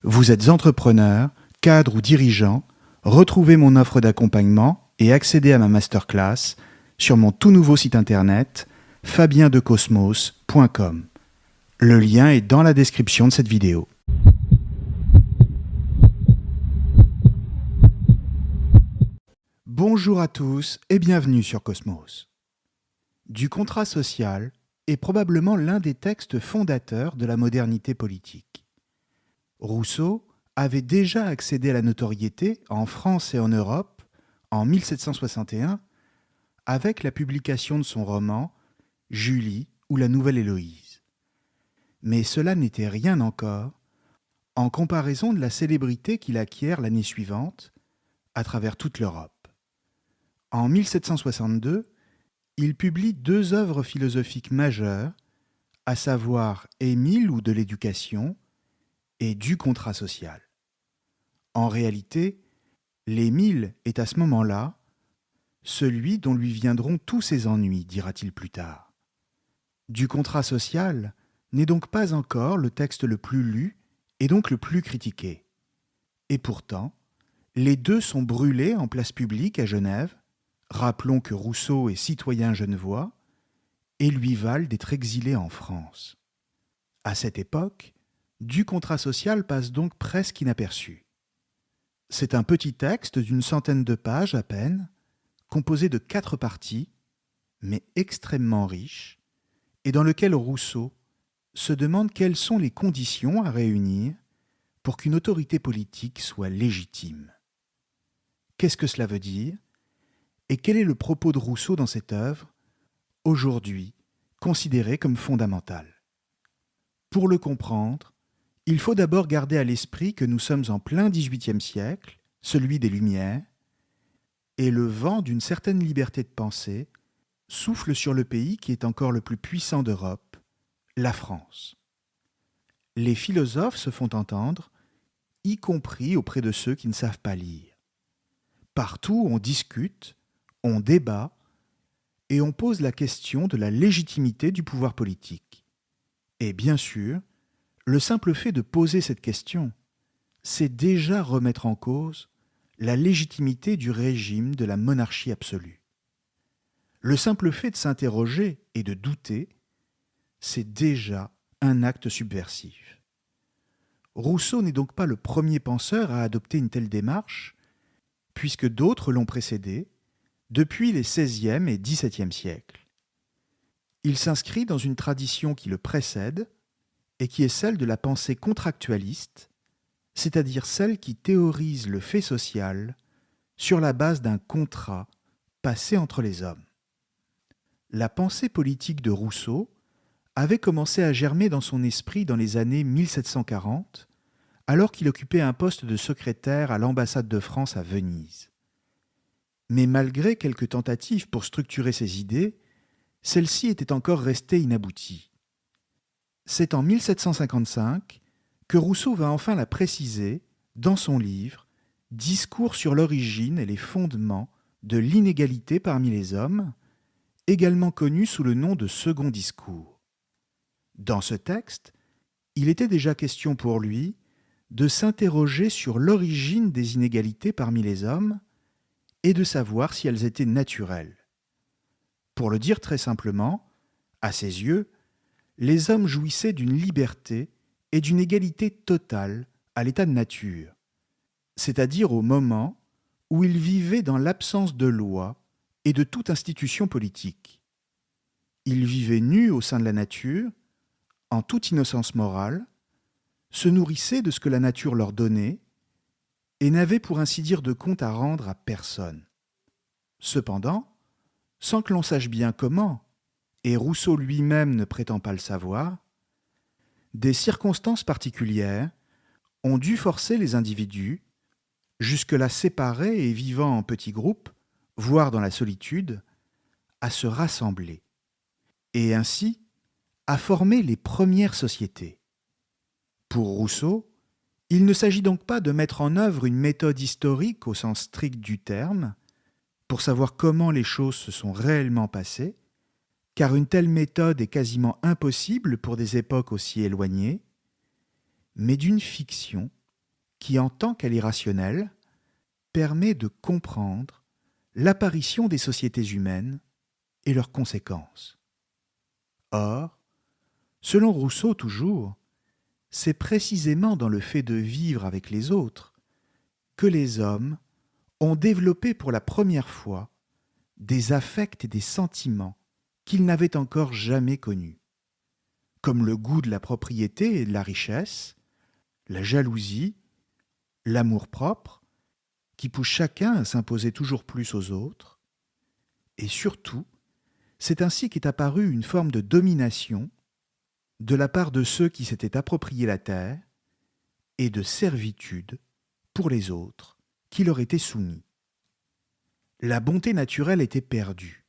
Vous êtes entrepreneur, cadre ou dirigeant, retrouvez mon offre d'accompagnement et accédez à ma masterclass sur mon tout nouveau site internet fabiendecosmos.com. Le lien est dans la description de cette vidéo. Bonjour à tous et bienvenue sur Cosmos. Du contrat social est probablement l'un des textes fondateurs de la modernité politique. Rousseau avait déjà accédé à la notoriété en France et en Europe en 1761 avec la publication de son roman Julie ou la Nouvelle Héloïse. Mais cela n'était rien encore en comparaison de la célébrité qu'il acquiert l'année suivante à travers toute l'Europe. En 1762, il publie 2 œuvres philosophiques majeures, à savoir Émile ou de l'éducation et du contrat social. En réalité, l'Émile est à ce moment-là celui dont lui viendront tous ses ennuis, dira-t-il plus tard. Du contrat social n'est donc pas encore le texte le plus lu et donc le plus critiqué. Et pourtant, les deux sont brûlés en place publique à Genève. Rappelons que Rousseau est citoyen genevois et lui valent d'être exilé en France. À cette époque, Du contrat social passe donc presque inaperçu. C'est un petit texte d'une centaine de pages à peine, composé de 4 parties, mais extrêmement riche, et dans lequel Rousseau se demande quelles sont les conditions à réunir pour qu'une autorité politique soit légitime. Qu'est-ce que cela veut dire ? Et quel est le propos de Rousseau dans cette œuvre, aujourd'hui considérée comme fondamentale ? Pour le comprendre, il faut d'abord garder à l'esprit que nous sommes en plein XVIIIe siècle, celui des Lumières, et le vent d'une certaine liberté de pensée souffle sur le pays qui est encore le plus puissant d'Europe, la France. Les philosophes se font entendre, y compris auprès de ceux qui ne savent pas lire. Partout, on discute, on débat, et on pose la question de la légitimité du pouvoir politique. Et bien sûr, le simple fait de poser cette question, c'est déjà remettre en cause la légitimité du régime de la monarchie absolue. Le simple fait de s'interroger et de douter, c'est déjà un acte subversif. Rousseau n'est donc pas le premier penseur à adopter une telle démarche, puisque d'autres l'ont précédé depuis les XVIe et XVIIe siècles. Il s'inscrit dans une tradition qui le précède et qui est celle de la pensée contractualiste, c'est-à-dire celle qui théorise le fait social sur la base d'un contrat passé entre les hommes. La pensée politique de Rousseau avait commencé à germer dans son esprit dans les années 1740, alors qu'il occupait un poste de secrétaire à l'ambassade de France à Venise. Mais malgré quelques tentatives pour structurer ses idées, celles-ci étaient encore restées inabouties. C'est en 1755 que Rousseau va enfin la préciser dans son livre « Discours sur l'origine et les fondements de l'inégalité parmi les hommes », également connu sous le nom de Second Discours. Dans ce texte, il était déjà question pour lui de s'interroger sur l'origine des inégalités parmi les hommes et de savoir si elles étaient naturelles. Pour le dire très simplement, à ses yeux, les hommes jouissaient d'une liberté et d'une égalité totale à l'état de nature, c'est-à-dire au moment où ils vivaient dans l'absence de loi et de toute institution politique. Ils vivaient nus au sein de la nature, en toute innocence morale, se nourrissaient de ce que la nature leur donnait et n'avaient pour ainsi dire de compte à rendre à personne. Cependant, sans que l'on sache bien comment, et Rousseau lui-même ne prétend pas le savoir, des circonstances particulières ont dû forcer les individus, jusque-là séparés et vivant en petits groupes, voire dans la solitude, à se rassembler, et ainsi à former les premières sociétés. Pour Rousseau, il ne s'agit donc pas de mettre en œuvre une méthode historique au sens strict du terme, pour savoir comment les choses se sont réellement passées, car une telle méthode est quasiment impossible pour des époques aussi éloignées, mais d'une fiction qui, en tant qu'elle est rationnelle, permet de comprendre l'apparition des sociétés humaines et leurs conséquences. Or, selon Rousseau toujours, c'est précisément dans le fait de vivre avec les autres que les hommes ont développé pour la première fois des affects et des sentiments qu'ils n'avaient encore jamais connus, comme le goût de la propriété et de la richesse, la jalousie, l'amour-propre, qui pousse chacun à s'imposer toujours plus aux autres, et surtout, c'est ainsi qu'est apparue une forme de domination de la part de ceux qui s'étaient approprié la terre et de servitude pour les autres qui leur étaient soumis. La bonté naturelle était perdue,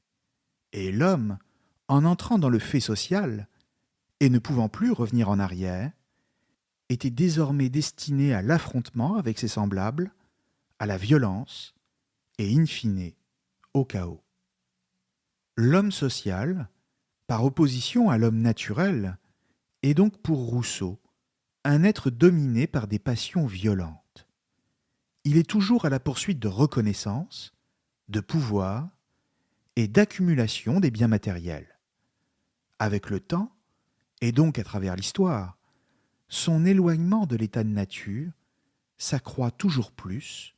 et l'homme, en entrant dans le fait social et ne pouvant plus revenir en arrière, était désormais destiné à l'affrontement avec ses semblables, à la violence et, in fine, au chaos. L'homme social, par opposition à l'homme naturel, est donc pour Rousseau un être dominé par des passions violentes. Il est toujours à la poursuite de reconnaissance, de pouvoir et d'accumulation des biens matériels. Avec le temps, et donc à travers l'histoire, son éloignement de l'état de nature s'accroît toujours plus,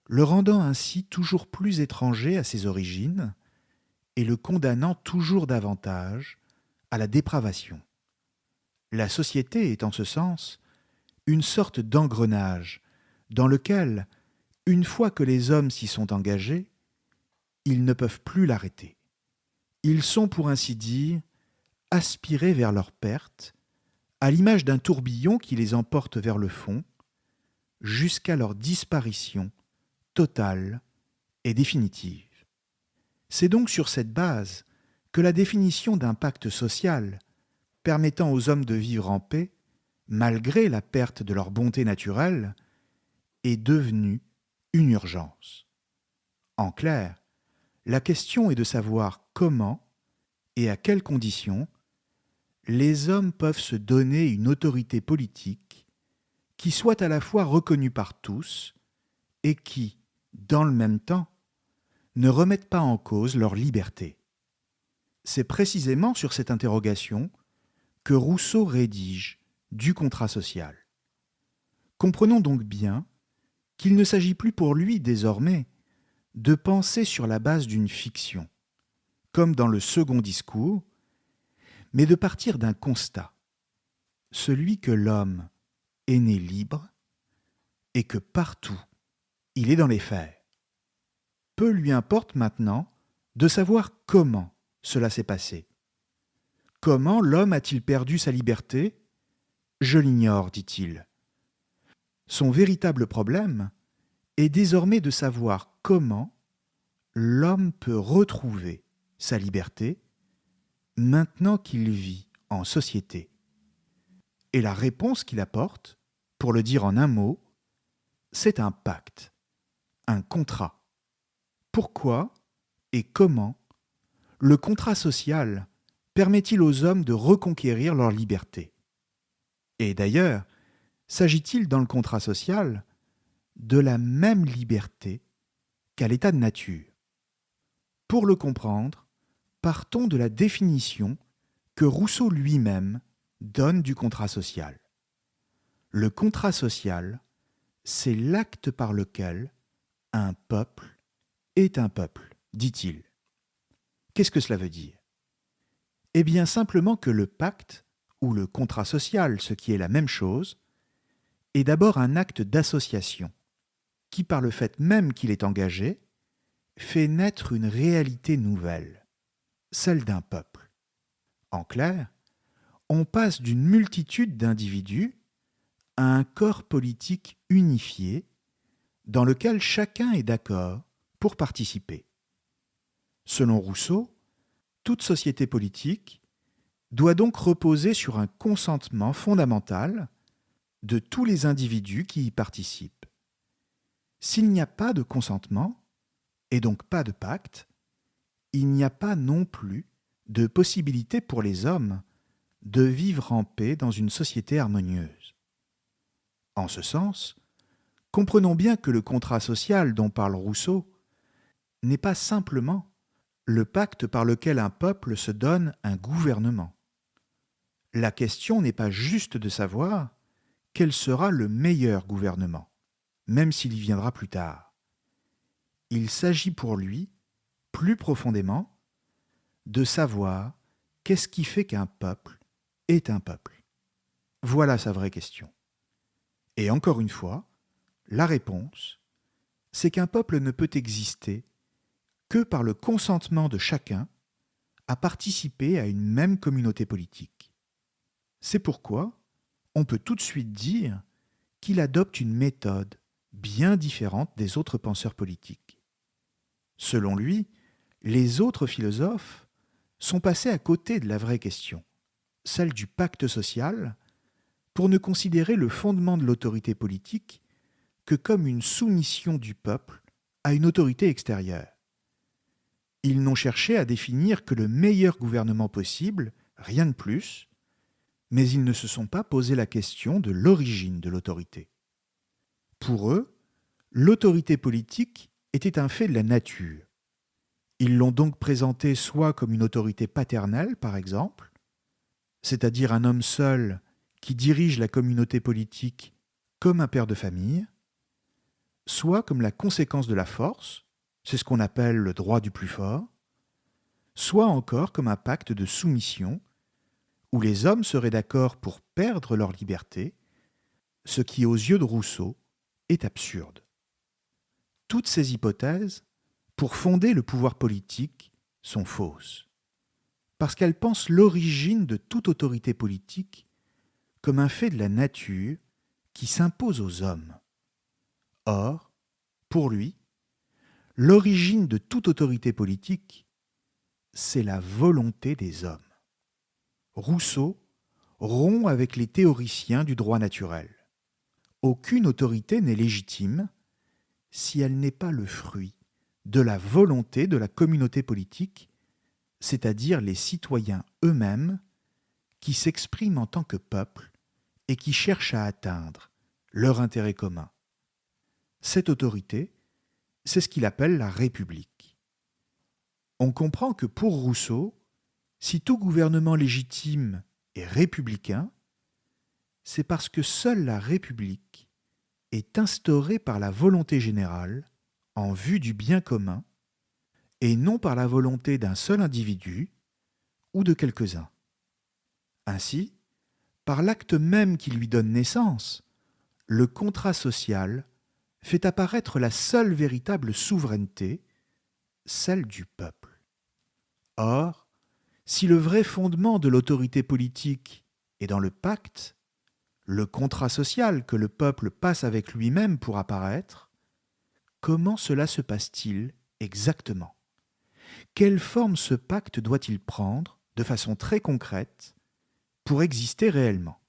le rendant ainsi toujours plus étranger à ses origines et le condamnant toujours davantage à la dépravation. La société est en ce sens une sorte d'engrenage dans lequel, une fois que les hommes s'y sont engagés, ils ne peuvent plus l'arrêter. Ils sont, pour ainsi dire, aspirés vers leur perte, à l'image d'un tourbillon qui les emporte vers le fond, jusqu'à leur disparition totale et définitive. C'est donc sur cette base que la définition d'un pacte social permettant aux hommes de vivre en paix, malgré la perte de leur bonté naturelle, est devenue une urgence. En clair, la question est de savoir comment et à quelles conditions les hommes peuvent se donner une autorité politique qui soit à la fois reconnue par tous et qui, dans le même temps, ne remette pas en cause leur liberté. C'est précisément sur cette interrogation que Rousseau rédige du contrat social. Comprenons donc bien qu'il ne s'agit plus pour lui désormais de penser sur la base d'une fiction, comme dans le second discours, mais de partir d'un constat, celui que l'homme est né libre et que partout il est dans les fers. Peu lui importe maintenant de savoir comment cela s'est passé. Comment l'homme a-t-il perdu sa liberté ? Je l'ignore, dit-il. Son véritable problème est désormais de savoir comment l'homme peut retrouver sa liberté maintenant qu'il vit en société. Et la réponse qu'il apporte, pour le dire en un mot, c'est un pacte, un contrat. Pourquoi et comment le contrat social permet-il aux hommes de reconquérir leur liberté ? Et d'ailleurs, s'agit-il dans le contrat social de la même liberté qu'à l'état de nature ? Pour le comprendre, partons de la définition que Rousseau lui-même donne du contrat social. Le contrat social, c'est l'acte par lequel un peuple est un peuple, dit-il. Qu'est-ce que cela veut dire ? Eh bien simplement que le pacte, ou le contrat social, ce qui est la même chose, est d'abord un acte d'association, qui par le fait même qu'il est engagé, fait naître une réalité nouvelle, celle d'un peuple. En clair, on passe d'une multitude d'individus à un corps politique unifié dans lequel chacun est d'accord pour participer. Selon Rousseau, toute société politique doit donc reposer sur un consentement fondamental de tous les individus qui y participent. S'il n'y a pas de consentement, et donc pas de pacte, il n'y a pas non plus de possibilité pour les hommes de vivre en paix dans une société harmonieuse. En ce sens, Comprenons bien que le contrat social dont parle Rousseau n'est pas simplement le pacte par lequel un peuple se donne un gouvernement. La question n'est pas juste de savoir quel sera le meilleur gouvernement, même s'il y viendra plus tard. Il s'agit pour lui, plus profondément, de savoir qu'est-ce qui fait qu'un peuple est un peuple. Voilà sa vraie question. Et encore une fois, la réponse, c'est qu'un peuple ne peut exister que par le consentement de chacun à participer à une même communauté politique. C'est pourquoi on peut tout de suite dire qu'il adopte une méthode bien différente des autres penseurs politiques. Selon lui, les autres philosophes sont passés à côté de la vraie question, celle du pacte social, pour ne considérer le fondement de l'autorité politique que comme une soumission du peuple à une autorité extérieure. Ils n'ont cherché à définir que le meilleur gouvernement possible, rien de plus, mais ils ne se sont pas posé la question de l'origine de l'autorité. Pour eux, l'autorité politique était un fait de la nature. Ils l'ont donc présentée soit comme une autorité paternelle, par exemple, c'est-à-dire un homme seul qui dirige la communauté politique comme un père de famille, soit comme la conséquence de la force, c'est ce qu'on appelle le droit du plus fort, soit encore comme un pacte de soumission, où les hommes seraient d'accord pour perdre leur liberté, ce qui, aux yeux de Rousseau, est absurde. Toutes ces hypothèses, pour fonder le pouvoir politique, sont fausses, parce qu'elles pensent l'origine de toute autorité politique comme un fait de la nature qui s'impose aux hommes. Or, pour lui, l'origine de toute autorité politique, c'est la volonté des hommes. Rousseau rompt avec les théoriciens du droit naturel. Aucune autorité n'est légitime si elle n'est pas le fruit de la volonté de la communauté politique, c'est-à-dire les citoyens eux-mêmes qui s'expriment en tant que peuple et qui cherchent à atteindre leur intérêt commun. Cette autorité, c'est ce qu'il appelle la République. On comprend que pour Rousseau, si tout gouvernement légitime est républicain, c'est parce que seule la République est instaurée par la volonté générale en vue du bien commun et non par la volonté d'un seul individu ou de quelques-uns. Ainsi, par l'acte même qui lui donne naissance, le contrat social fait apparaître la seule véritable souveraineté, celle du peuple. Or, si le vrai fondement de l'autorité politique est dans le pacte, le contrat social que le peuple passe avec lui-même pour apparaître, comment cela se passe-t-il exactement ? Quelle forme ce pacte doit-il prendre, de façon très concrète, pour exister réellement ?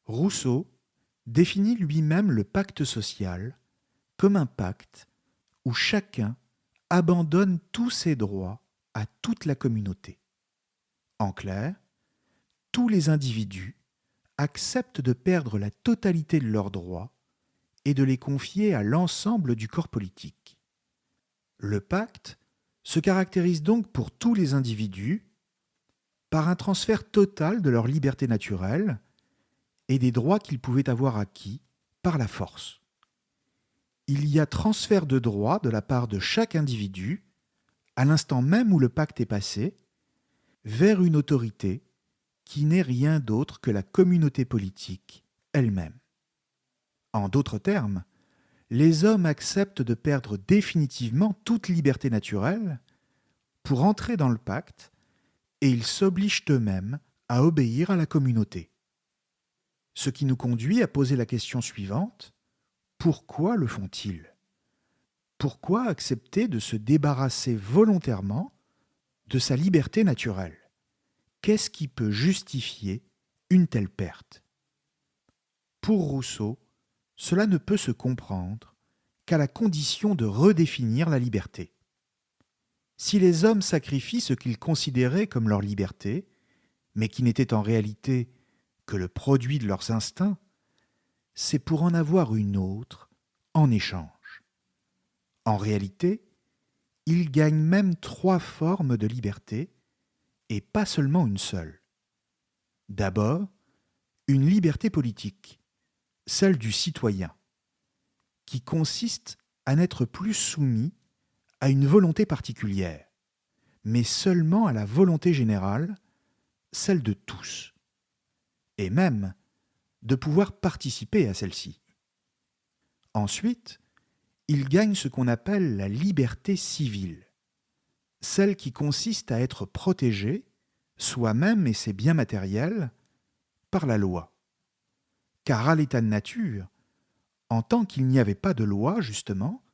Rousseau définit lui-même le pacte social comme un pacte où chacun abandonne tous ses droits à toute la communauté. En clair, tous les individus acceptent de perdre la totalité de leurs droits et de les confier à l'ensemble du corps politique. Le pacte se caractérise donc pour tous les individus par un transfert total de leur liberté naturelle et des droits qu'ils pouvaient avoir acquis par la force. Il y a transfert de droits de la part de chaque individu, à l'instant même où le pacte est passé, vers une autorité qui n'est rien d'autre que la communauté politique elle-même. En d'autres termes, les hommes acceptent de perdre définitivement toute liberté naturelle pour entrer dans le pacte et ils s'obligent eux-mêmes à obéir à la communauté. Ce qui nous conduit à poser la question suivante: pourquoi le font-ils ? Pourquoi accepter de se débarrasser volontairement de sa liberté naturelle ? Qu'est-ce qui peut justifier une telle perte ? Pour Rousseau, cela ne peut se comprendre qu'à la condition de redéfinir la liberté. Si les hommes sacrifient ce qu'ils considéraient comme leur liberté, mais qui n'était en réalité que le produit de leurs instincts, c'est pour en avoir une autre en échange. En réalité, il gagne même 3 formes de liberté, et pas seulement une seule. D'abord, une liberté politique, celle du citoyen, qui consiste à n'être plus soumis à une volonté particulière, mais seulement à la volonté générale, celle de tous, et même de pouvoir participer à celle-ci. Ensuite, il gagne ce qu'on appelle la liberté civile, celle qui consiste à être protégé, soi-même et ses biens matériels, par la loi. Car à l'état de nature, en tant qu'il n'y avait pas de loi, justement,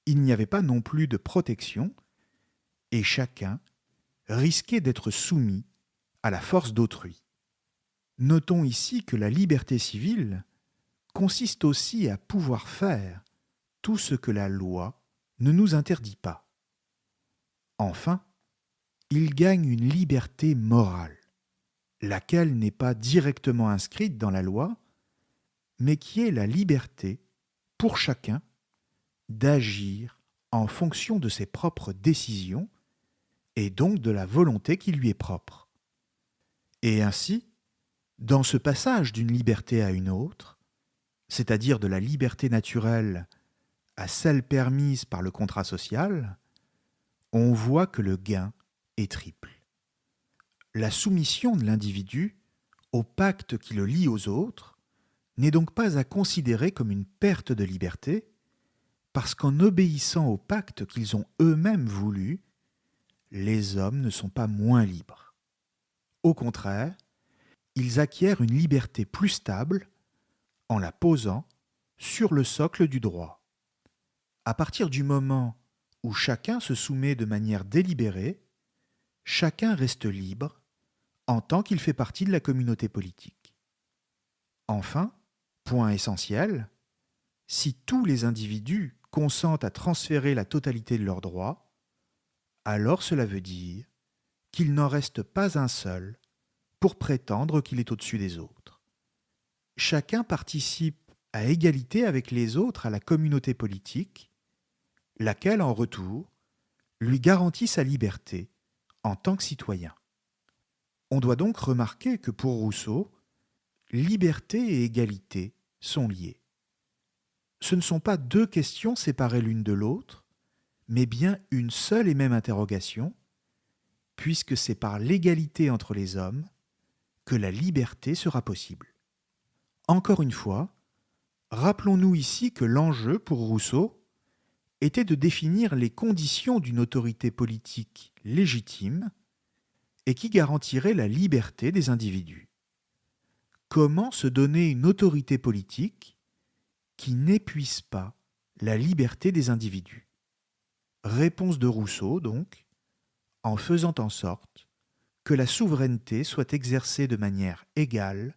il n'y avait pas non plus de protection, et chacun risquait d'être soumis à la force d'autrui. Notons ici que la liberté civile consiste aussi à pouvoir faire tout ce que la loi ne nous interdit pas. Enfin, il gagne une liberté morale, laquelle n'est pas directement inscrite dans la loi, mais qui est la liberté, pour chacun, d'agir en fonction de ses propres décisions et donc de la volonté qui lui est propre. Et ainsi, dans ce passage d'une liberté à une autre, c'est-à-dire de la liberté naturelle à celle permise par le contrat social, on voit que le gain est triple. La soumission de l'individu au pacte qui le lie aux autres n'est donc pas à considérer comme une perte de liberté, parce qu'en obéissant au pacte qu'ils ont eux-mêmes voulu, les hommes ne sont pas moins libres. Au contraire, ils acquièrent une liberté plus stable en la posant sur le socle du droit. À partir du moment où chacun se soumet de manière délibérée, chacun reste libre en tant qu'il fait partie de la communauté politique. Enfin, point essentiel, si tous les individus consentent à transférer la totalité de leurs droits, alors cela veut dire qu'il n'en reste pas un seul pour prétendre qu'il est au-dessus des autres. Chacun participe à égalité avec les autres à la communauté politique, laquelle, en retour, lui garantit sa liberté en tant que citoyen. On doit donc remarquer que pour Rousseau, liberté et égalité sont liées. Ce ne sont pas deux questions séparées l'une de l'autre, mais bien une seule et même interrogation, puisque c'est par l'égalité entre les hommes que la liberté sera possible. Encore une fois, rappelons-nous ici que l'enjeu pour Rousseau était de définir les conditions d'une autorité politique légitime et qui garantirait la liberté des individus. Comment se donner une autorité politique qui n'épuise pas la liberté des individus? Réponse de Rousseau, donc, en faisant en sorte que la souveraineté soit exercée de manière égale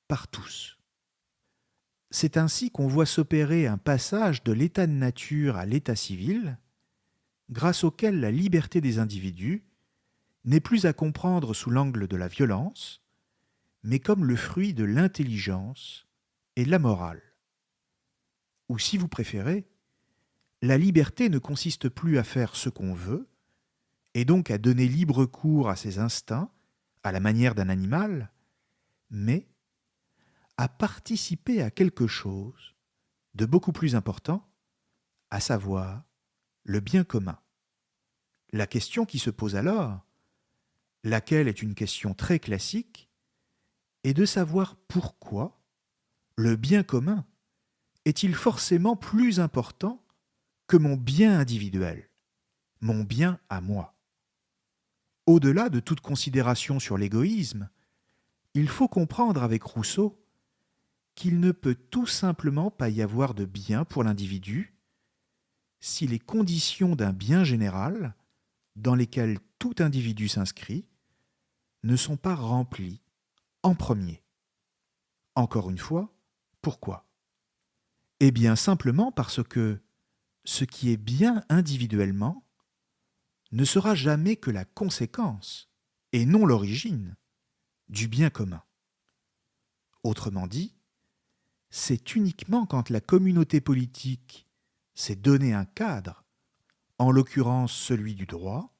par tous. C'est ainsi qu'on voit s'opérer un passage de l'état de nature à l'état civil, grâce auquel la liberté des individus n'est plus à comprendre sous l'angle de la violence, mais comme le fruit de l'intelligence et de la morale. Ou si vous préférez, la liberté ne consiste plus à faire ce qu'on veut, et donc à donner libre cours à ses instincts, à la manière d'un animal, mais à participer à quelque chose de beaucoup plus important, à savoir le bien commun. La question qui se pose alors, laquelle est une question très classique, est de savoir pourquoi le bien commun est-il forcément plus important que mon bien individuel, mon bien à moi. Au-delà de toute considération sur l'égoïsme, il faut comprendre avec Rousseau qu'il ne peut tout simplement pas y avoir de bien pour l'individu si les conditions d'un bien général, dans lesquelles tout individu s'inscrit, ne sont pas remplies en premier. Encore une fois, pourquoi ? Eh bien simplement parce que ce qui est bien individuellement ne sera jamais que la conséquence, et non l'origine, du bien commun. Autrement dit, c'est uniquement quand la communauté politique s'est donné un cadre, en l'occurrence celui du droit,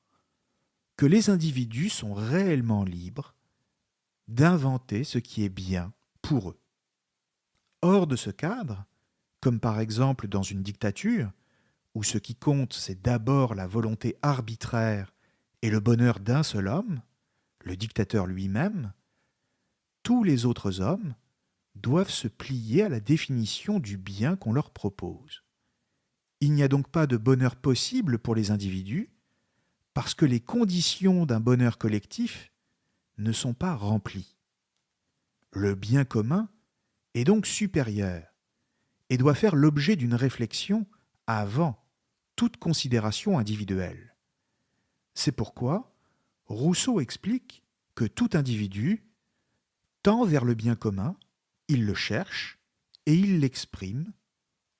que les individus sont réellement libres d'inventer ce qui est bien pour eux. Hors de ce cadre, comme par exemple dans une dictature, où ce qui compte c'est d'abord la volonté arbitraire et le bonheur d'un seul homme, le dictateur lui-même, tous les autres hommes doivent se plier à la définition du bien qu'on leur propose. Il n'y a donc pas de bonheur possible pour les individus parce que les conditions d'un bonheur collectif ne sont pas remplies. Le bien commun est donc supérieur et doit faire l'objet d'une réflexion avant toute considération individuelle. C'est pourquoi Rousseau explique que tout individu tend vers le bien commun, il le cherche et il l'exprime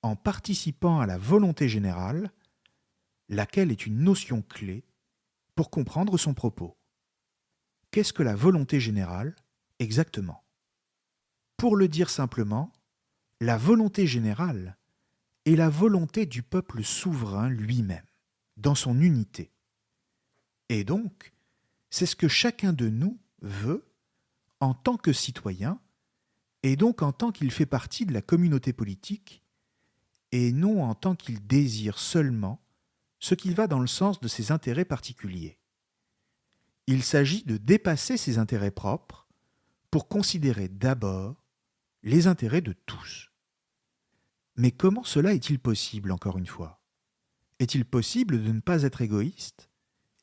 en participant à la volonté générale, laquelle est une notion clé pour comprendre son propos. Qu'est-ce que la volonté générale exactement ? Pour le dire simplement, la volonté générale est la volonté du peuple souverain lui-même, dans son unité. Et donc, c'est ce que chacun de nous veut en tant que citoyen, et donc en tant qu'il fait partie de la communauté politique, et non en tant qu'il désire seulement ce qui va dans le sens de ses intérêts particuliers. Il s'agit de dépasser ses intérêts propres pour considérer d'abord les intérêts de tous. Mais comment cela est-il possible, encore une fois ? Est-il possible de ne pas être égoïste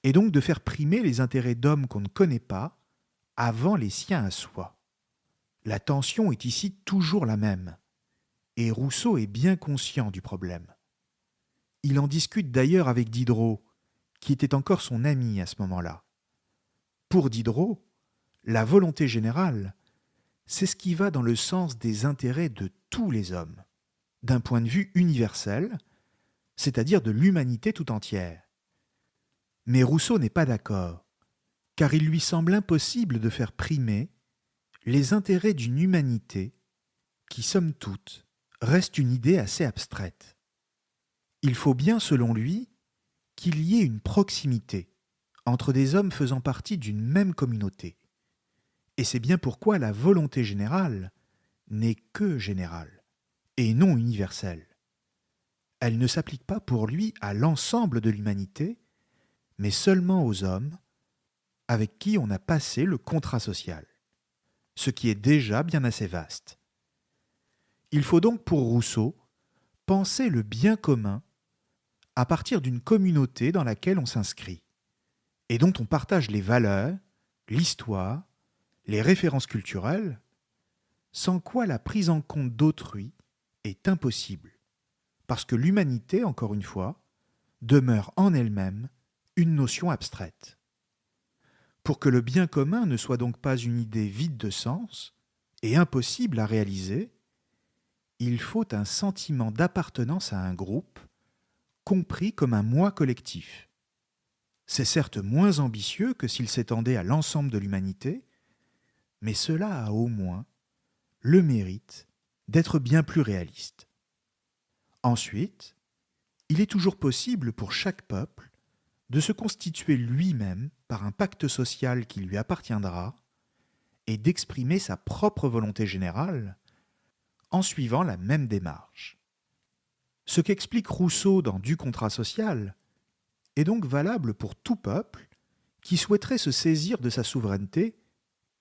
et donc de faire primer les intérêts d'hommes qu'on ne connaît pas avant les siens à soi ? La tension est ici toujours la même, et Rousseau est bien conscient du problème. Il en discute d'ailleurs avec Diderot, qui était encore son ami à ce moment-là. Pour Diderot, la volonté générale, c'est ce qui va dans le sens des intérêts de tous les hommes, d'un point de vue universel, c'est-à-dire de l'humanité tout entière. Mais Rousseau n'est pas d'accord, car il lui semble impossible de faire primer les intérêts d'une humanité qui, somme toute, reste une idée assez abstraite. Il faut bien, selon lui, qu'il y ait une proximité entre des hommes faisant partie d'une même communauté. Et c'est bien pourquoi la volonté générale n'est que générale, et non universelle. Elle ne s'applique pas pour lui à l'ensemble de l'humanité, mais seulement aux hommes avec qui on a passé le contrat social, ce qui est déjà bien assez vaste. Il faut donc pour Rousseau penser le bien commun à partir d'une communauté dans laquelle on s'inscrit, et dont on partage les valeurs, l'histoire, les références culturelles, sans quoi la prise en compte d'autrui est impossible, parce que l'humanité, encore une fois, demeure en elle-même une notion abstraite. Pour que le bien commun ne soit donc pas une idée vide de sens et impossible à réaliser, il faut un sentiment d'appartenance à un groupe, compris comme un moi collectif. C'est certes moins ambitieux que s'il s'étendait à l'ensemble de l'humanité, mais cela a au moins le mérite d'être bien plus réaliste. Ensuite, il est toujours possible pour chaque peuple de se constituer lui-même par un pacte social qui lui appartiendra et d'exprimer sa propre volonté générale en suivant la même démarche. Ce qu'explique Rousseau dans Du contrat social est donc valable pour tout peuple qui souhaiterait se saisir de sa souveraineté,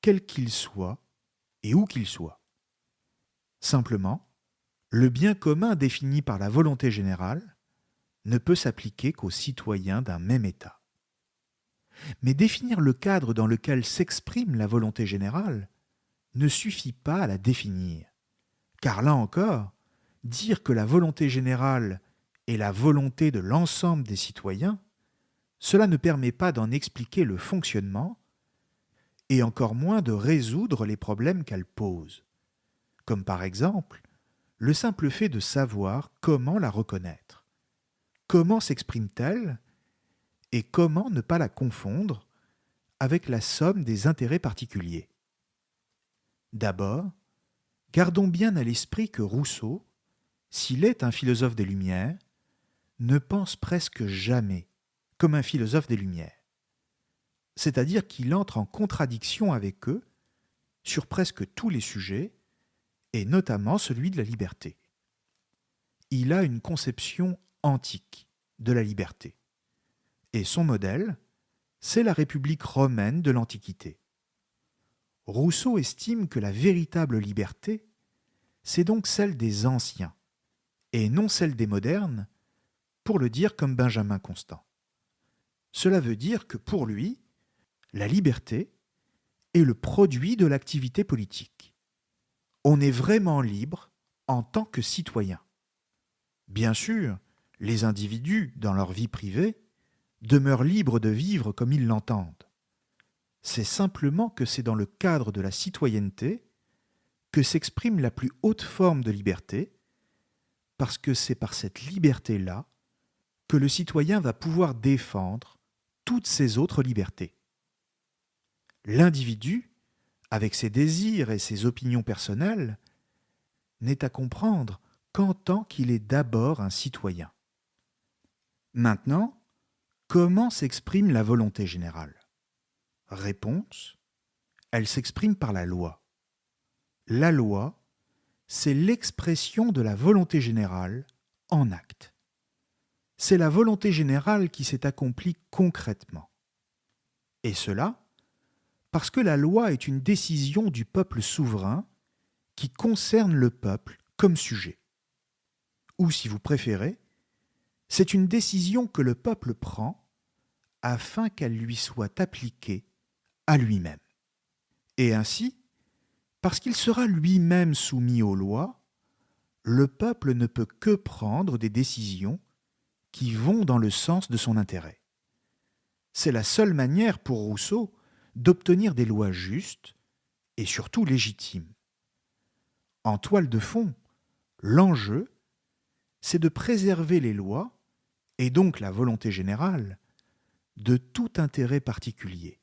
quel qu'il soit et où qu'il soit. Simplement, le bien commun défini par la volonté générale ne peut s'appliquer qu'aux citoyens d'un même État. Mais définir le cadre dans lequel s'exprime la volonté générale ne suffit pas à la définir, car là encore, dire que la volonté générale est la volonté de l'ensemble des citoyens, cela ne permet pas d'en expliquer le fonctionnement et encore moins de résoudre les problèmes qu'elle pose, comme par exemple le simple fait de savoir comment la reconnaître. Comment s'exprime-t-elle et comment ne pas la confondre avec la somme des intérêts particuliers ? D'abord, Gardons bien à l'esprit que Rousseau, s'il est un philosophe des Lumières, ne pense presque jamais comme un philosophe des Lumières. C'est-à-dire qu'il entre en contradiction avec eux sur presque tous les sujets, et notamment celui de la liberté. Il a une conception antique de la liberté. Et son modèle, c'est la République romaine de l'Antiquité. Rousseau estime que la véritable liberté, c'est donc celle des anciens, et non celle des modernes, pour le dire comme Benjamin Constant. Cela veut dire que pour lui, la liberté est le produit de l'activité politique. On est vraiment libre en tant que citoyen. Bien sûr, les individus, dans leur vie privée, demeurent libres de vivre comme ils l'entendent. C'est simplement que c'est dans le cadre de la citoyenneté que s'exprime la plus haute forme de liberté, parce que c'est par cette liberté-là que le citoyen va pouvoir défendre toutes ses autres libertés. L'individu, avec ses désirs et ses opinions personnelles, n'est à comprendre qu'en tant qu'il est d'abord un citoyen. Maintenant, comment s'exprime la volonté générale ? Réponse : elle s'exprime par la loi. La loi, c'est l'expression de la volonté générale en acte. C'est la volonté générale qui s'est accomplie concrètement. Et cela, parce que la loi est une décision du peuple souverain qui concerne le peuple comme sujet. Ou si vous préférez, c'est une décision que le peuple prend afin qu'elle lui soit appliquée à lui-même. Et ainsi, parce qu'il sera lui-même soumis aux lois, le peuple ne peut que prendre des décisions qui vont dans le sens de son intérêt. C'est la seule manière pour Rousseau d'obtenir des lois justes et surtout légitimes. En toile de fond, l'enjeu, c'est de préserver les lois, et donc la volonté générale, de tout intérêt particulier.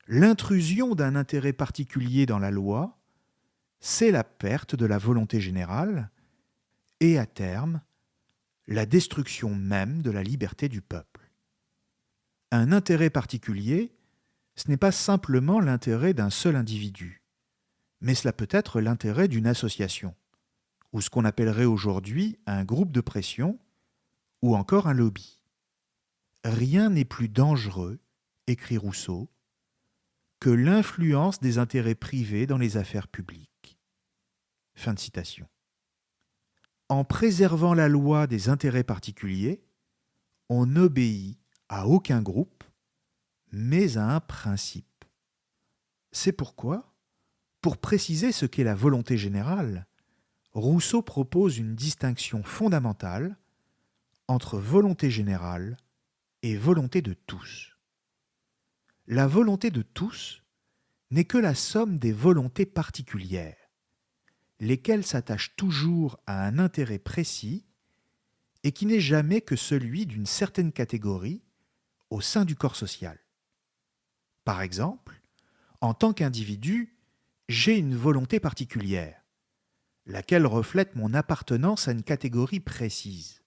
L'intrusion d'un intérêt particulier dans la loi, c'est la perte de la volonté générale et, à terme, la destruction même de la liberté du peuple. Un intérêt particulier, ce n'est pas simplement l'intérêt d'un seul individu, mais cela peut être l'intérêt d'une association, ou ce qu'on appellerait aujourd'hui un groupe de pression, ou encore un lobby. Rien n'est plus dangereux, écrit Rousseau, que l'influence des intérêts privés dans les affaires publiques. Fin de citation. En préservant la loi des intérêts particuliers, on n'obéit à aucun groupe, mais à un principe. C'est pourquoi, pour préciser ce qu'est la volonté générale, Rousseau propose une distinction fondamentale entre volonté générale et volonté de tous. La volonté de tous n'est que la somme des volontés particulières, lesquelles s'attachent toujours à un intérêt précis et qui n'est jamais que celui d'une certaine catégorie au sein du corps social. Par exemple, en tant qu'individu, j'ai une volonté particulière, laquelle reflète mon appartenance à une catégorie précise.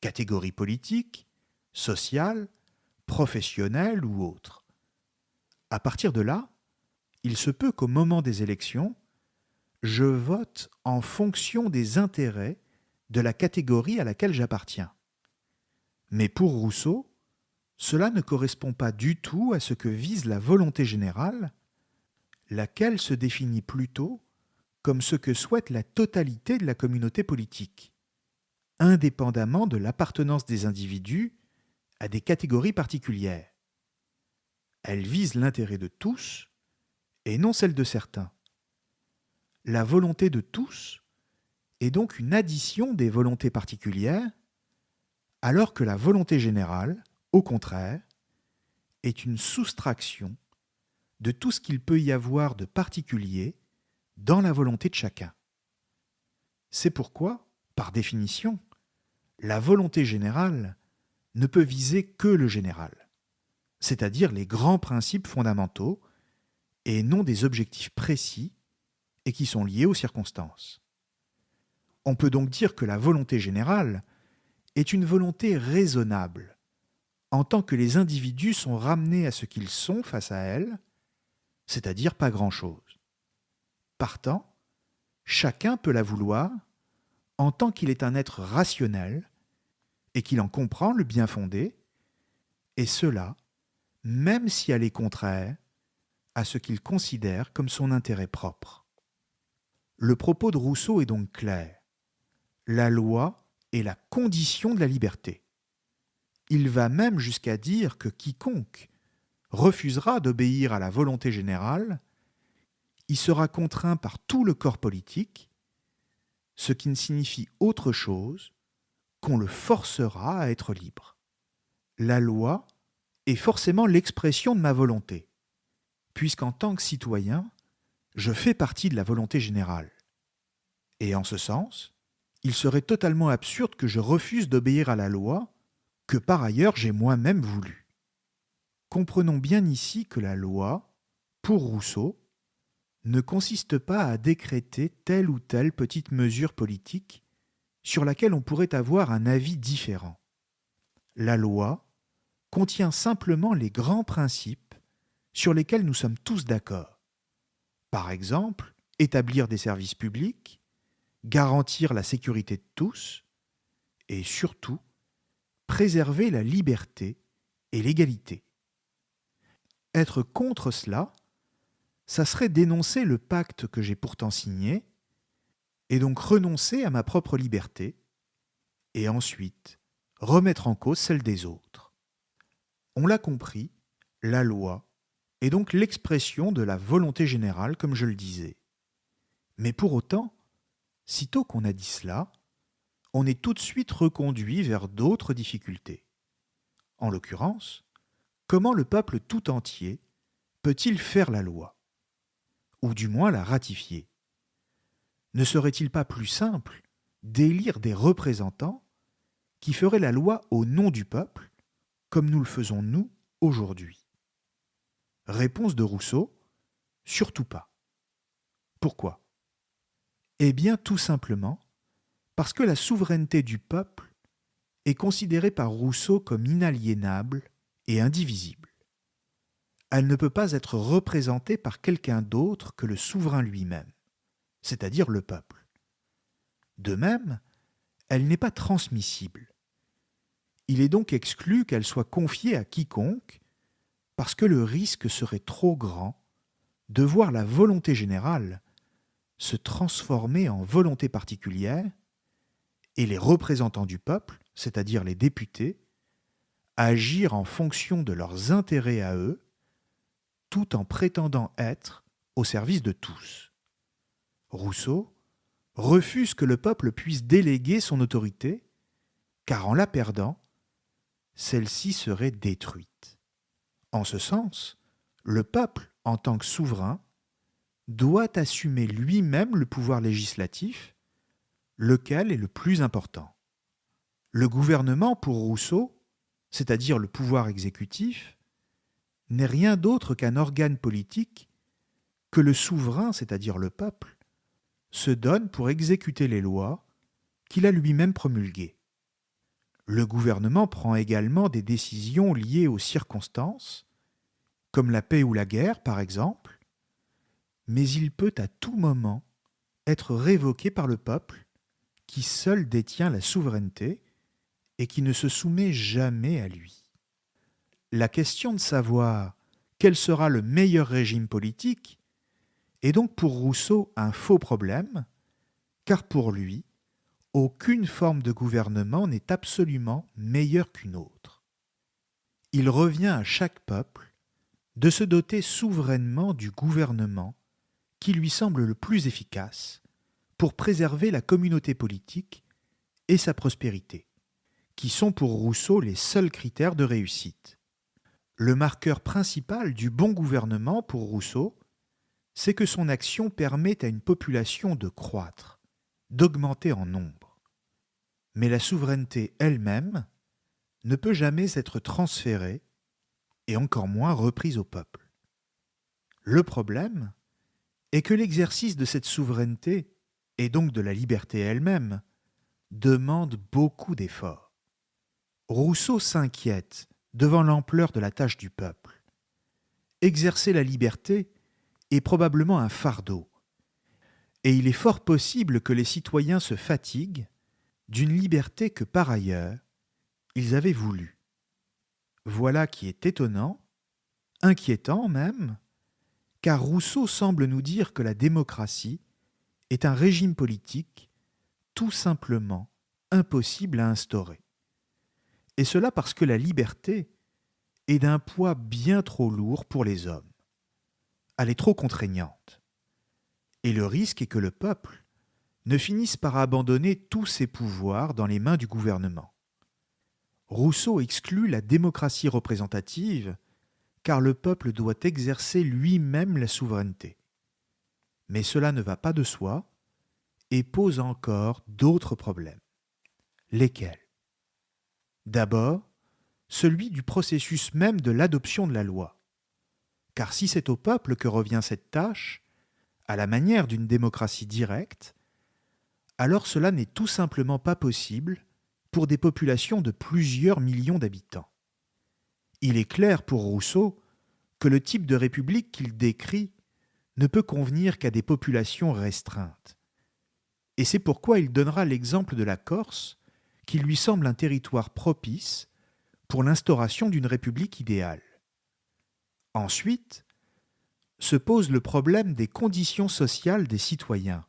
Catégorie politique, sociale, professionnelle ou autre. À partir de là, il se peut qu'au moment des élections, je vote en fonction des intérêts de la catégorie à laquelle j'appartiens. Mais pour Rousseau, cela ne correspond pas du tout à ce que vise la volonté générale, laquelle se définit plutôt comme ce que souhaite la totalité de la communauté politique, indépendamment de l'appartenance des individus à des catégories particulières. Elle vise l'intérêt de tous et non celle de certains. La volonté de tous est donc une addition des volontés particulières, alors que la volonté générale, au contraire, est une soustraction de tout ce qu'il peut y avoir de particulier dans la volonté de chacun. C'est pourquoi, par définition, la volonté générale ne peut viser que le général, c'est-à-dire les grands principes fondamentaux, et non des objectifs précis et qui sont liées aux circonstances. On peut donc dire que la volonté générale est une volonté raisonnable, en tant que les individus sont ramenés à ce qu'ils sont face à elle, c'est-à-dire pas grand-chose. Partant, chacun peut la vouloir en tant qu'il est un être rationnel et qu'il en comprend le bien fondé, et cela, même si elle est contraire à ce qu'il considère comme son intérêt propre. Le propos de Rousseau est donc clair. La loi est la condition de la liberté. Il va même jusqu'à dire que quiconque refusera d'obéir à la volonté générale, il sera contraint par tout le corps politique, ce qui ne signifie autre chose qu'on le forcera à être libre. La loi est forcément l'expression de ma volonté, puisqu'en tant que citoyen, je fais partie de la volonté générale. Et en ce sens, il serait totalement absurde que je refuse d'obéir à la loi que par ailleurs j'ai moi-même voulu. Comprenons bien ici que la loi, pour Rousseau, ne consiste pas à décréter telle ou telle petite mesure politique sur laquelle on pourrait avoir un avis différent. La loi contient simplement les grands principes sur lesquels nous sommes tous d'accord. Par exemple, établir des services publics, garantir la sécurité de tous et surtout préserver la liberté et l'égalité. Être contre cela, ça serait dénoncer le pacte que j'ai pourtant signé et donc renoncer à ma propre liberté et ensuite remettre en cause celle des autres. On l'a compris, la loi est donc l'expression de la volonté générale, comme je le disais. Mais pour autant, sitôt qu'on a dit cela, on est tout de suite reconduit vers d'autres difficultés. En l'occurrence, comment le peuple tout entier peut-il faire la loi, ou du moins la ratifier? Ne serait-il pas plus simple d'élire des représentants qui feraient la loi au nom du peuple, comme nous le faisons nous aujourd'hui? Réponse de Rousseau, surtout pas. Pourquoi? Eh bien tout simplement parce que la souveraineté du peuple est considérée par Rousseau comme inaliénable et indivisible. Elle ne peut pas être représentée par quelqu'un d'autre que le souverain lui-même, c'est-à-dire le peuple. De même, elle n'est pas transmissible. Il est donc exclu qu'elle soit confiée à quiconque, parce que le risque serait trop grand de voir la volonté générale se transformer en volonté particulière et les représentants du peuple, c'est-à-dire les députés, agir en fonction de leurs intérêts à eux, tout en prétendant être au service de tous. Rousseau refuse que le peuple puisse déléguer son autorité, car en la perdant, celle-ci serait détruite. En ce sens, le peuple, en tant que souverain, doit assumer lui-même le pouvoir législatif, lequel est le plus important. Le gouvernement, pour Rousseau, c'est-à-dire le pouvoir exécutif, n'est rien d'autre qu'un organe politique que le souverain, c'est-à-dire le peuple, se donne pour exécuter les lois qu'il a lui-même promulguées. Le gouvernement prend également des décisions liées aux circonstances, comme la paix ou la guerre par exemple, mais il peut à tout moment être révoqué par le peuple qui seul détient la souveraineté et qui ne se soumet jamais à lui. La question de savoir quel sera le meilleur régime politique est donc pour Rousseau un faux problème, car pour lui, aucune forme de gouvernement n'est absolument meilleure qu'une autre. Il revient à chaque peuple de se doter souverainement du gouvernement qui lui semble le plus efficace pour préserver la communauté politique et sa prospérité, qui sont pour Rousseau les seuls critères de réussite. Le marqueur principal du bon gouvernement pour Rousseau, c'est que son action permet à une population de croître, d'augmenter en nombre. Mais la souveraineté elle-même ne peut jamais être transférée et encore moins reprise au peuple. Le problème est que l'exercice de cette souveraineté, et donc de la liberté elle-même, demande beaucoup d'efforts. Rousseau s'inquiète devant l'ampleur de la tâche du peuple. Exercer la liberté est probablement un fardeau, et il est fort possible que les citoyens se fatiguent d'une liberté que par ailleurs ils avaient voulu. Voilà qui est étonnant, inquiétant même, car Rousseau semble nous dire que la démocratie est un régime politique tout simplement impossible à instaurer. Et cela parce que la liberté est d'un poids bien trop lourd pour les hommes. Elle est trop contraignante. Et le risque est que le peuple ne finisse par abandonner tous ses pouvoirs dans les mains du gouvernement. Rousseau exclut la démocratie représentative car le peuple doit exercer lui-même la souveraineté. Mais cela ne va pas de soi et pose encore d'autres problèmes. Lesquels ? D'abord, celui du processus même de l'adoption de la loi. Car si c'est au peuple que revient cette tâche, à la manière d'une démocratie directe, alors cela n'est tout simplement pas possible pour des populations de plusieurs millions d'habitants. Il est clair pour Rousseau que le type de république qu'il décrit ne peut convenir qu'à des populations restreintes. Et c'est pourquoi il donnera l'exemple de la Corse, qui lui semble un territoire propice pour l'instauration d'une république idéale. Ensuite, se pose le problème des conditions sociales des citoyens.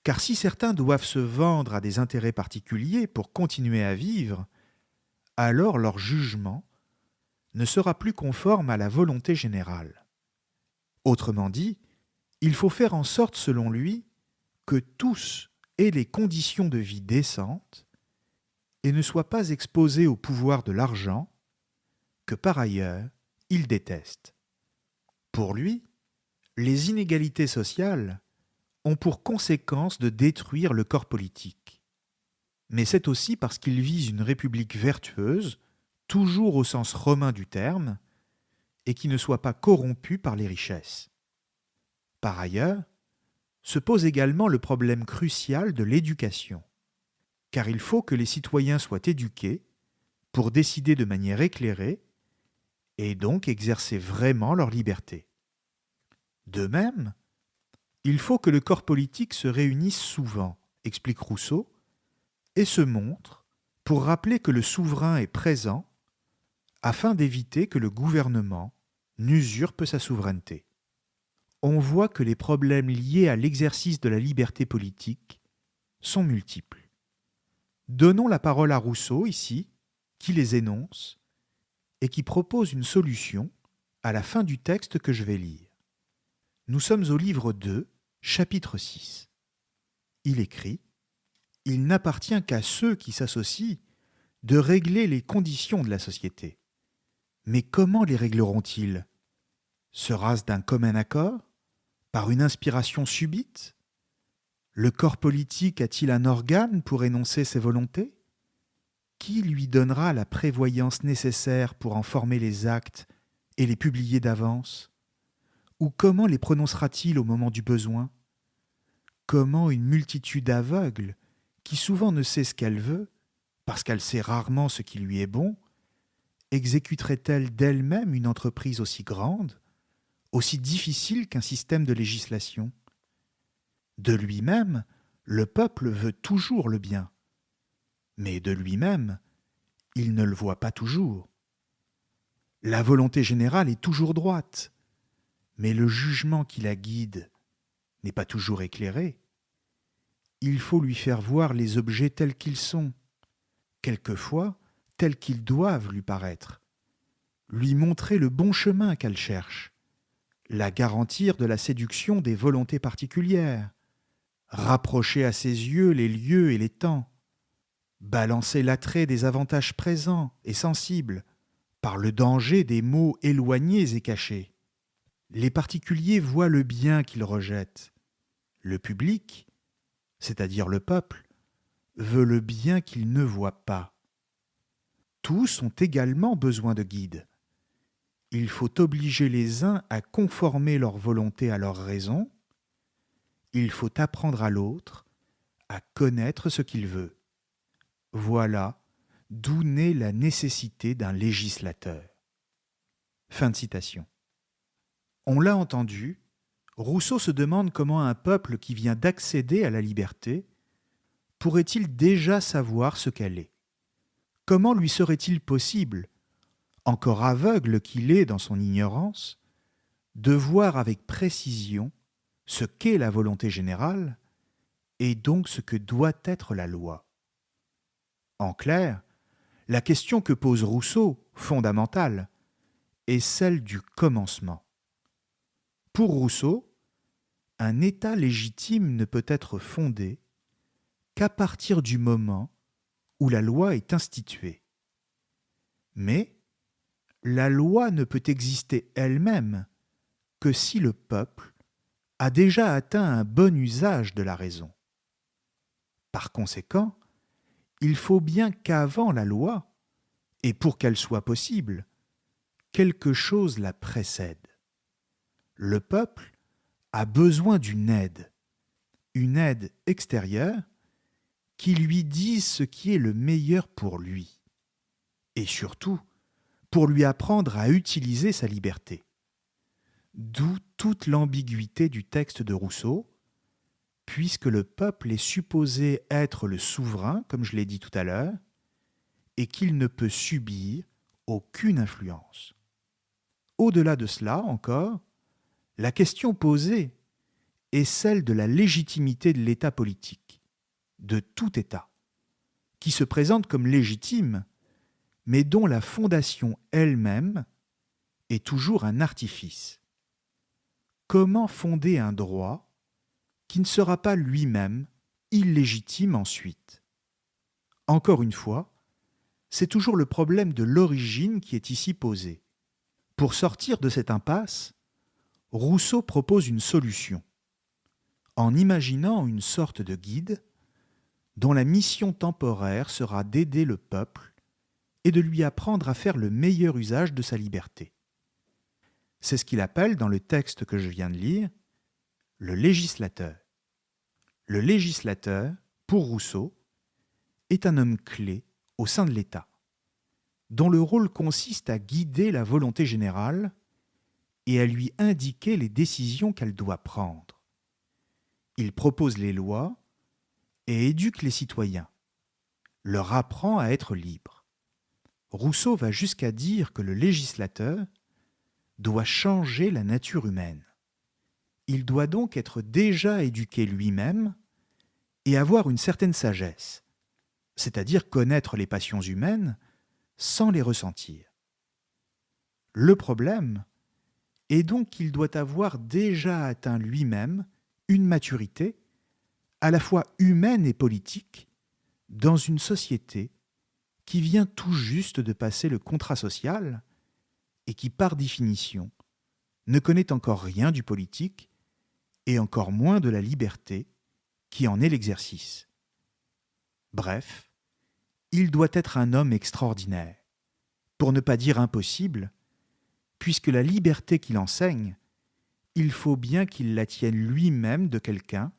Car si certains doivent se vendre à des intérêts particuliers pour continuer à vivre, alors leur jugement ne sera plus conforme à la volonté générale. Autrement dit, il faut faire en sorte, selon lui, que tous aient les conditions de vie décentes et ne soient pas exposés au pouvoir de l'argent, que par ailleurs il déteste. Pour lui, les inégalités sociales ont pour conséquence de détruire le corps politique. Mais c'est aussi parce qu'il vise une république vertueuse, toujours au sens romain du terme, et qui ne soit pas corrompue par les richesses. Par ailleurs, se pose également le problème crucial de l'éducation, car il faut que les citoyens soient éduqués pour décider de manière éclairée et donc exercer vraiment leur liberté. De même, il faut que le corps politique se réunisse souvent, explique Rousseau, et se montre pour rappeler que le souverain est présent afin d'éviter que le gouvernement n'usurpe sa souveraineté. On voit que les problèmes liés à l'exercice de la liberté politique sont multiples. Donnons la parole à Rousseau ici, qui les énonce et qui propose une solution à la fin du texte que je vais lire. Nous sommes au livre 2, chapitre 6. Il écrit « Il n'appartient qu'à ceux qui s'associent de régler les conditions de la société. Mais comment les régleront-ils ? Sera-ce d'un commun accord ? Par une inspiration subite ? Le corps politique a-t-il un organe pour énoncer ses volontés ? Qui lui donnera la prévoyance nécessaire pour en former les actes et les publier d'avance ? Ou comment les prononcera-t-il au moment du besoin ? Comment une multitude aveugle, qui souvent ne sait ce qu'elle veut, parce qu'elle sait rarement ce qui lui est bon, exécuterait-elle d'elle-même une entreprise aussi grande, aussi difficile qu'un système de législation ? De lui-même, le peuple veut toujours le bien, mais de lui-même, il ne le voit pas toujours. La volonté générale est toujours droite, mais le jugement qui la guide n'est pas toujours éclairé. Il faut lui faire voir les objets tels qu'ils sont, quelquefois tels qu'ils doivent lui paraître, lui montrer le bon chemin qu'elle cherche, la garantir de la séduction des volontés particulières, rapprocher à ses yeux les lieux et les temps, balancer l'attrait des avantages présents et sensibles par le danger des maux éloignés et cachés. Les particuliers voient le bien qu'ils rejettent. Le public, c'est-à-dire le peuple, veut le bien qu'il ne voit pas. Tous ont également besoin de guides. il faut obliger les uns à conformer leur volonté à leur raison, il faut apprendre à l'autre à connaître ce qu'il veut. Voilà d'où naît la nécessité d'un législateur. Fin de citation. On l'a entendu, Rousseau se demande comment un peuple qui vient d'accéder à la liberté pourrait-il déjà savoir ce qu'elle est. Comment lui serait-il possible, encore aveugle qu'il est dans son ignorance, de voir avec précision ce qu'est la volonté générale et donc ce que doit être la loi. En clair, la question que pose Rousseau, fondamentale, est celle du commencement. Pour Rousseau, un État légitime ne peut être fondé qu'à partir du moment où la loi est instituée. Mais la loi ne peut exister elle-même que si le peuple a déjà atteint un bon usage de la raison. Par conséquent, il faut bien qu'avant la loi, et pour qu'elle soit possible, quelque chose la précède. Le peuple a besoin d'une aide extérieure qui lui dise ce qui est le meilleur pour lui, et surtout pour lui apprendre à utiliser sa liberté. D'où toute l'ambiguïté du texte de Rousseau, puisque le peuple est supposé être le souverain, comme je l'ai dit tout à l'heure, et qu'il ne peut subir aucune influence. Au-delà de cela encore, la question posée est celle de la légitimité de l'État politique, de tout État, qui se présente comme légitime, mais dont la fondation elle-même est toujours un artifice. Comment fonder un droit qui ne sera pas lui-même illégitime ensuite? Encore une fois, c'est toujours le problème de l'origine qui est ici posé. Pour sortir de cette impasse, Rousseau propose une solution, en imaginant une sorte de guide dont la mission temporaire sera d'aider le peuple et de lui apprendre à faire le meilleur usage de sa liberté. C'est ce qu'il appelle, dans le texte que je viens de lire, le législateur. Le législateur, pour Rousseau, est un homme clé au sein de l'État, dont le rôle consiste à guider la volonté générale et à lui indiquer les décisions qu'elle doit prendre. Il propose les lois et éduque les citoyens, leur apprend à être libres. Rousseau va jusqu'à dire que le législateur doit changer la nature humaine. Il doit donc être déjà éduqué lui-même et avoir une certaine sagesse, c'est-à-dire connaître les passions humaines sans les ressentir. Le problème est donc qu'il doit avoir déjà atteint lui-même une maturité, à la fois humaine et politique, dans une société qui vient tout juste de passer le contrat social et qui, par définition, ne connaît encore rien du politique et encore moins de la liberté qui en est l'exercice. Bref, il doit être un homme extraordinaire, pour ne pas dire impossible, puisque la liberté qu'il enseigne, il faut bien qu'il la tienne lui-même de quelqu'un,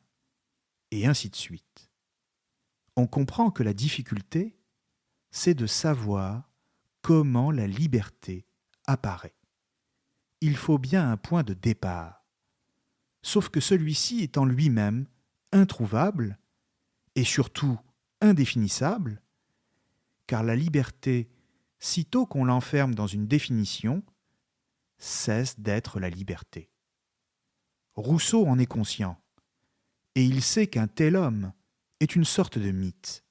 et ainsi de suite. On comprend que la difficulté, c'est de savoir comment la liberté apparaît. Il faut bien un point de départ, sauf que celui-ci est en lui-même introuvable et surtout indéfinissable, car la liberté, sitôt qu'on l'enferme dans une définition, cesse d'être la liberté. Rousseau en est conscient, et il sait qu'un tel homme est une sorte de mythe.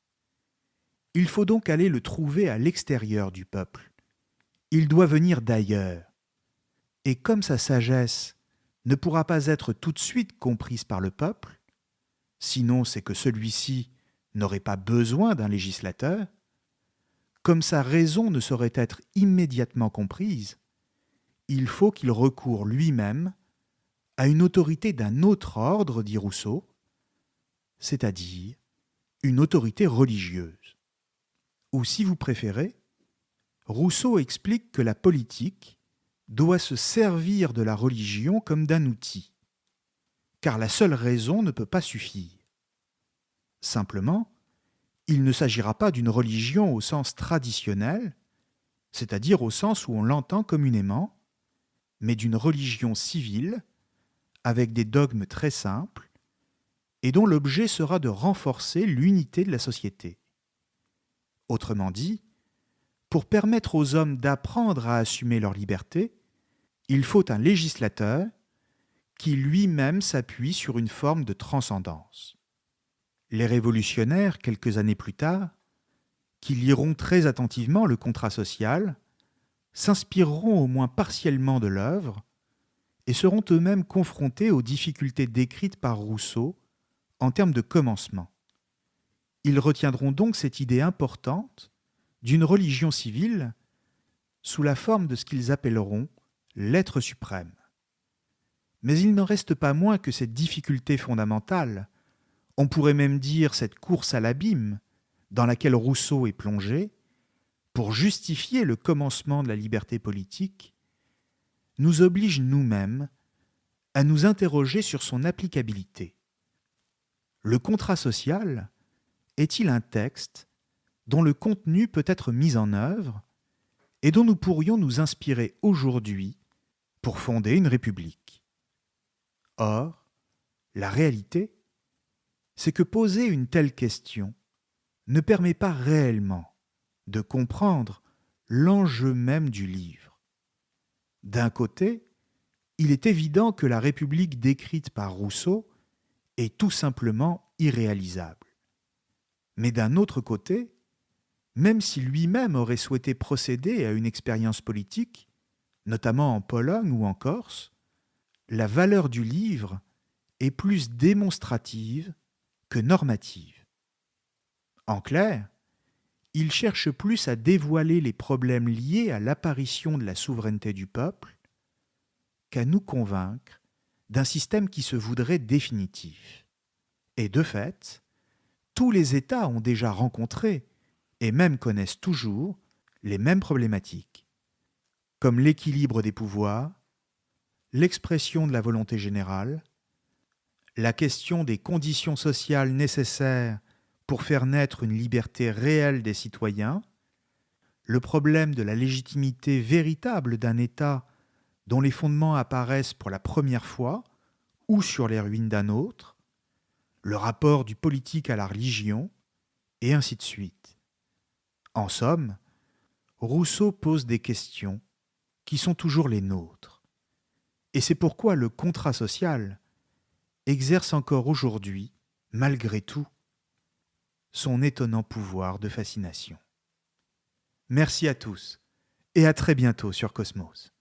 Il faut donc aller le trouver à l'extérieur du peuple. Il doit venir d'ailleurs. Et comme sa sagesse ne pourra pas être tout de suite comprise par le peuple, sinon c'est que celui-ci n'aurait pas besoin d'un législateur, comme sa raison ne saurait être immédiatement comprise, il faut qu'il recourt lui-même à une autorité d'un autre ordre, dit Rousseau, c'est-à-dire une autorité religieuse. Ou si vous préférez, Rousseau explique que la politique doit se servir de la religion comme d'un outil, car la seule raison ne peut pas suffire. Simplement, il ne s'agira pas d'une religion au sens traditionnel, c'est-à-dire au sens où on l'entend communément, mais d'une religion civile, avec des dogmes très simples, et dont l'objet sera de renforcer l'unité de la société. Autrement dit, pour permettre aux hommes d'apprendre à assumer leur liberté, il faut un législateur qui lui-même s'appuie sur une forme de transcendance. Les révolutionnaires, quelques années plus tard, qui liront très attentivement le contrat social, s'inspireront au moins partiellement de l'œuvre et seront eux-mêmes confrontés aux difficultés décrites par Rousseau en termes de commencement. Ils retiendront donc cette idée importante d'une religion civile sous la forme de ce qu'ils appelleront l'être suprême. Mais il n'en reste pas moins que cette difficulté fondamentale, on pourrait même dire cette course à l'abîme dans laquelle Rousseau est plongé, pour justifier le commencement de la liberté politique, nous oblige nous-mêmes à nous interroger sur son applicabilité. Le contrat social est-il un texte dont le contenu peut être mis en œuvre et dont nous pourrions nous inspirer aujourd'hui pour fonder une république? Or, la réalité, c'est que poser une telle question ne permet pas réellement de comprendre l'enjeu même du livre. D'un côté, il est évident que la République décrite par Rousseau est tout simplement irréalisable. Mais d'un autre côté, même si lui-même aurait souhaité procéder à une expérience politique, notamment en Pologne ou en Corse, la valeur du livre est plus démonstrative que normative. En clair, il cherche plus à dévoiler les problèmes liés à l'apparition de la souveraineté du peuple qu'à nous convaincre d'un système qui se voudrait définitif. Et de fait, tous les États ont déjà rencontré, et même connaissent toujours, les mêmes problématiques, comme l'équilibre des pouvoirs, l'expression de la volonté générale, la question des conditions sociales nécessaires pour faire naître une liberté réelle des citoyens, le problème de la légitimité véritable d'un État dont les fondements apparaissent pour la première fois ou sur les ruines d'un autre, le rapport du politique à la religion, et ainsi de suite. En somme, Rousseau pose des questions qui sont toujours les nôtres. Et c'est pourquoi le contrat social exerce encore aujourd'hui, malgré tout, son étonnant pouvoir de fascination. Merci à tous et à très bientôt sur Cosmos.